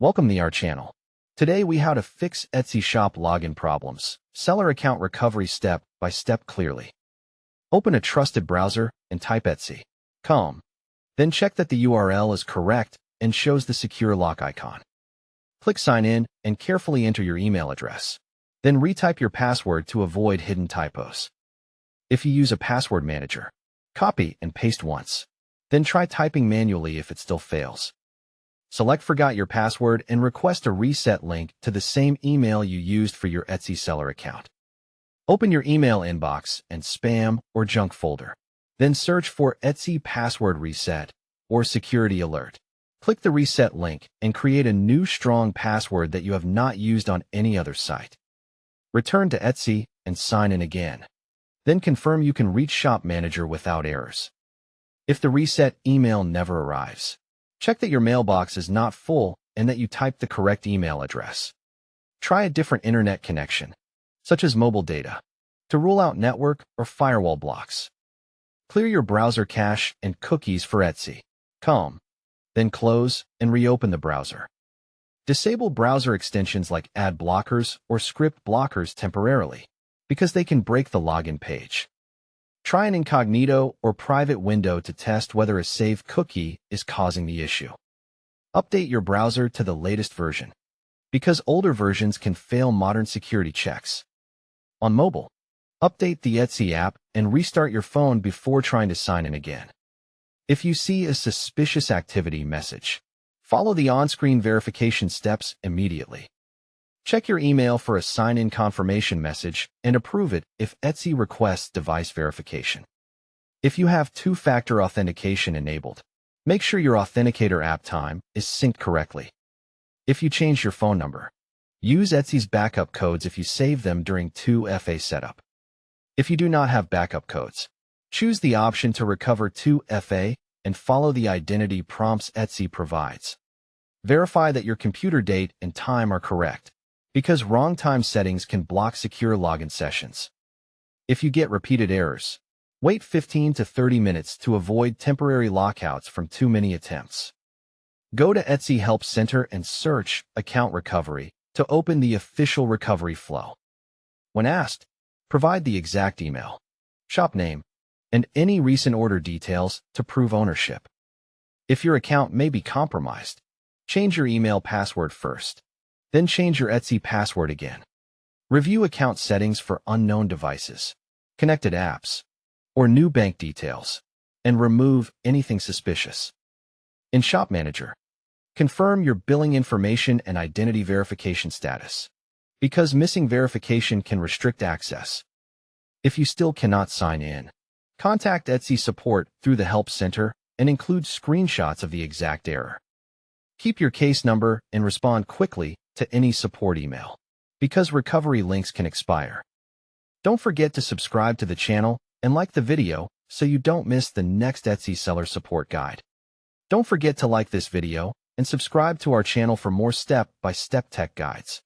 Welcome to our channel. Today we how to fix Etsy shop login problems, seller account recovery step by step clearly. Open a trusted browser and type Etsy.com. Then check that the URL is correct and shows the secure lock icon. Click sign in and carefully enter your email address. Then retype your password to avoid hidden typos. If you use a password manager, copy and paste once. Then try typing manually if it still fails. Select Forgot Your Password and request a reset link to the same email you used for your Etsy seller account. Open your email inbox and spam or junk folder. Then search for Etsy password reset or security alert. Click the reset link and create a new strong password that you have not used on any other site. Return to Etsy and sign in again. Then confirm you can reach Shop Manager without errors. If the reset email never arrives, check that your mailbox is not full and that you typed the correct email address. Try a different internet connection, such as mobile data, to rule out network or firewall blocks. Clear your browser cache and cookies for Etsy.com. Then close and reopen the browser. Disable browser extensions like ad blockers or script blockers temporarily, because they can break the login page. Try an incognito or private window to test whether a saved cookie is causing the issue. Update your browser to the latest version, because older versions can fail modern security checks. On mobile, update the Etsy app and restart your phone before trying to sign in again. If you see a suspicious activity message, follow the on-screen verification steps immediately. Check your email for a sign-in confirmation message and approve it if Etsy requests device verification. If you have two-factor authentication enabled, make sure your Authenticator app time is synced correctly. If you change your phone number, use Etsy's backup codes if you save them during 2FA setup. If you do not have backup codes, choose the option to recover 2FA and follow the identity prompts Etsy provides. Verify that your computer date and time are correct, because wrong time settings can block secure login sessions. If you get repeated errors, wait 15 to 30 minutes to avoid temporary lockouts from too many attempts. Go to Etsy Help Center and search Account Recovery to open the official recovery flow. When asked, provide the exact email, shop name, and any recent order details to prove ownership. If your account may be compromised, change your email password first. Then change your Etsy password again. Review account settings for unknown devices, connected apps, or new bank details, and remove anything suspicious. In Shop Manager, confirm your billing information and identity verification status, because missing verification can restrict access. If you still cannot sign in, contact Etsy support through the Help Center and include screenshots of the exact error. Keep your case number and respond quickly to any support email, because recovery links can expire. Don't forget to subscribe to the channel and like the video so you don't miss the next Etsy seller support guide. Don't forget to like this video and subscribe to our channel for more step-by-step tech guides.